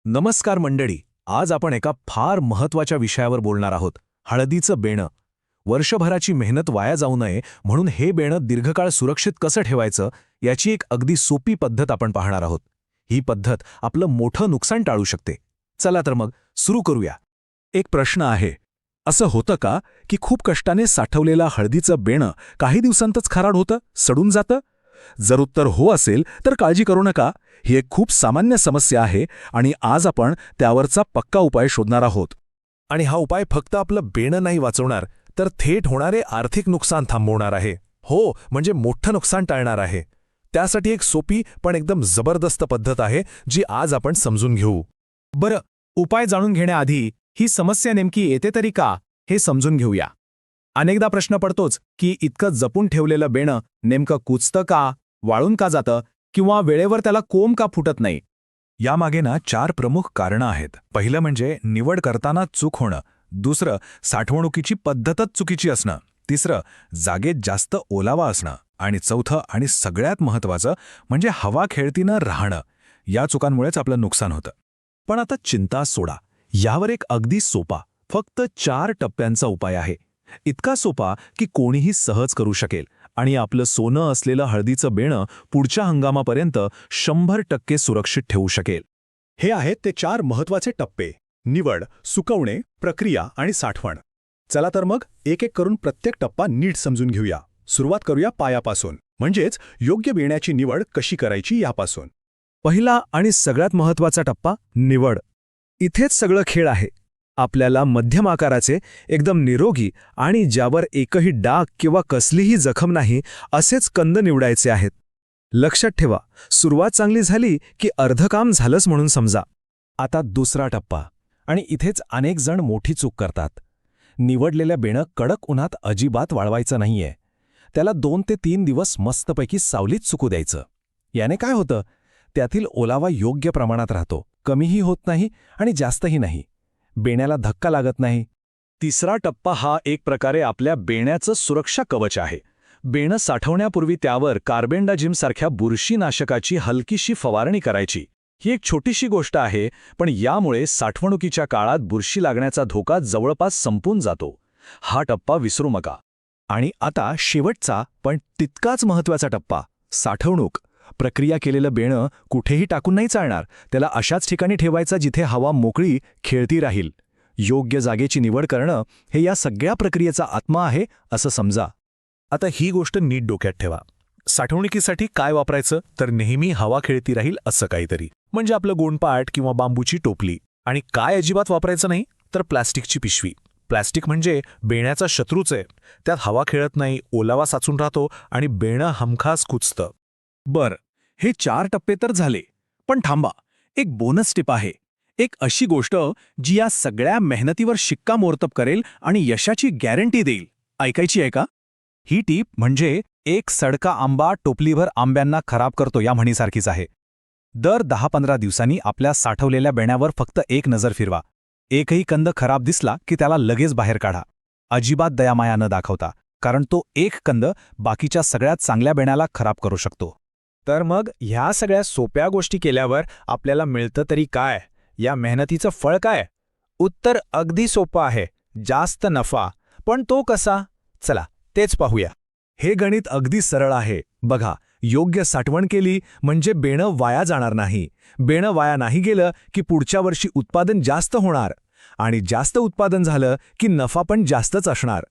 नमस्कार मंडळी. आज आपण एका फार महत्त्वाच्या विषयावर बोलणार आहोत. हळदीचं बेणं. वर्षभराची मेहनत वाया जाऊ नये म्हणून हे बेणं दीर्घकाळ सुरक्षित कसं ठेवायचं याची एक अगदी सोपी पद्धत आपण पाहणार आहोत. ही पद्धत आपलं मोठं नुकसान टाळू शकते. चला तर मग सुरू करूया. एक प्रश्न आहे, असं होतं का की खूप कष्टाने साठवलेला हळदीचं बेणं काही दिवसांतच खराब होतं, सडून जातं? जर उत्तर हो असेल तर काळजी करू नका. ही एक खूप सामान्य समस्या आहे आणि आज आपण त्यावरचा पक्का उपाय शोधणार आहोत. आणि हा उपाय फक्त आपलं बेणं नाही वाचवणार, तर थेट होणारे आर्थिक नुकसान थांबवणार आहे. हो, म्हणजे मोठं नुकसान टाळणार आहे. त्यासाठी एक सोपी पण एकदम जबरदस्त पद्धत आहे जी आज आपण समजून घेऊ. बरं, उपाय जाणून घेण्याआधी ही समस्या नेमकी येते तरी का हे समजून घेऊया. अनेकदा प्रश्न पडतोच की इतकं जपून ठेवलेलं बेणं नेमकं कुचतं का, वाळून का जातं, किंवा वेळेवर त्याला कोंब का फुटत नाही. यामागे 4 प्रमुख कारणं आहेत. पहिलं म्हणजे निवड करताना चूक होणं. दुसरं, साठवणुकीची पद्धतच चुकीची असणं. तिसरं, जागेत जास्त ओलावा असणं. आणि चौथं आणि सगळ्यात महत्त्वाचं म्हणजे हवा खेळती न राहणं. या चुकांमुळेच आपलं नुकसान होतं. पण आता चिंता सोडा. यावर एक अगदी सोपा, फक्त 4 टप्प्यांचा उपाय आहे. इतका सोपा की कोणीही सहज करू शकेल आणि आपलं सोनं असलेलं हळदीचं बेणं पुढच्या हंगामापर्यंत 100% सुरक्षित ठेवू शकेल. हे आहेत ते 4 महत्त्वाचे टप्पे: निवड, सुकवणे, प्रक्रिया आणि साठवण. चला तर मग एक एक करून प्रत्येक टप्पा नीट समजून घेऊया. सुरुवात करूया पायापासून, म्हणजेच योग्य बेण्याची निवड कशी करायची यापासून. पहिला आणि सगळ्यात महत्त्वाचा टप्पा निवड. इथेच सगळं खेळ आहे. आपल्याला मध्यम आकाराचे, एकदम निरोगी आणि ज्यावर एकही डाग किंवा कसलीही जखम नाही असेच कंद निवडायचे आहेत. लक्षात ठेवा, सुरुवात चांगली झाली की अर्ध काम झालंच म्हणून समजा. आता दुसरा टप्पा, आणि इथेच अनेक जण मोठी चूक करतात. निवडलेल्या बेणं कडक उन्हात अजिबात वाळवायचं नाहीये. त्याला 2 ते 3 दिवस मस्तपैकी सावलीत सुकू द्यायचं. याने काय होतं, त्यातील ओलावा योग्य प्रमाणात राहतो, कमीही होत नाही आणि जास्तही नाही. बेण्याला धक्का लागत नाही. तिसरा टप्पा हा एक प्रकारे आपल्या बेण्याचं सुरक्षा कवच आहे. बेणं साठवण्यापूर्वी त्यावर कार्बेंडाजिमसारख्या बुरशीनाशकाची हलकीशी फवारणी करायची. ही एक छोटीशी गोष्ट आहे, पण यामुळे साठवणुकीच्या काळात बुरशी लागण्याचा धोका जवळपास संपून जातो. हा टप्पा विसरू नका. आणि आता शेवटचा पण तितकाच महत्त्वाचा टप्पा, साठवणूक. प्रक्रिया केलेलं बेणं कुठेही टाकून नाही चालणार. त्याला अशाच ठिकाणी ठेवायचं जिथे हवा मोकळी खेळती राहील. योग्य जागेची निवड करणं हे या सगळ्या प्रक्रियेचा आत्मा आहे असं समजा. आता ही गोष्ट नीट डोक्यात ठेवा. साठवणुकीसाठी काय वापरायचं, तर नेहमी हवा खेळती राहील असं काहीतरी, म्हणजे आपलं गोणपाट किंवा बांबूची टोपली. आणि काय अजिबात वापरायचं नाही, तर प्लास्टिकची पिशवी. प्लास्टिक म्हणजे बेण्याचा शत्रूच आहे. त्यात हवा खेळत नाही, ओलावा साचून राहतो आणि बेणं हमखास कुचतं. बरं, हे 4 टप्पे तर झाले. पण थांबा, एक बोनस टिप आहे. एक अशी गोष्ट जी या सगळ्या मेहनतीवर शिक्कामोर्तब करेल आणि यशाची गॅरंटी देईल. ऐकायची आहे का? ही टीप म्हणजे एक सडका आंबा टोपलीभर आंब्यांना खराब करतो या म्हणीसारखीच आहे. दर 10-15 दिवसांनी आपल्या साठवलेल्या बेण्यावर फक्त एक नजर फिरवा. एकही कंद खराब दिसला की त्याला लगेच बाहेर काढा. अजिबात दयामाया न दाखवता, कारण तो एक कंद बाकीच्या सगळ्यात चांगल्या बेण्याला खराब करू शकतो. तर मग ह्या सगळ्या सोप्या गोष्टी केल्यावर आपल्याला मिळतं तरी काय? या मेहनतीचं फळ काय? उत्तर अगदी सोपं आहे, जास्त नफा. पण तो कसा? चला तेच पाहूया. हे गणित अगदी सरळ आहे. बघा, योग्य साठवण केली म्हणजे बेणं वाया जाणार नाही. बेणं वाया नाही गेलं की पुढच्या वर्षी उत्पादन जास्त होणार, आणि जास्त उत्पादन झालं की नफा पण जास्तच असणार.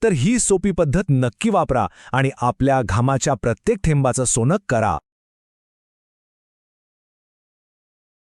तर ही सोपी पद्धत नक्की वापरा आणि आपल्या घामाच्या प्रत्येक थेंबाचं सोनं करा.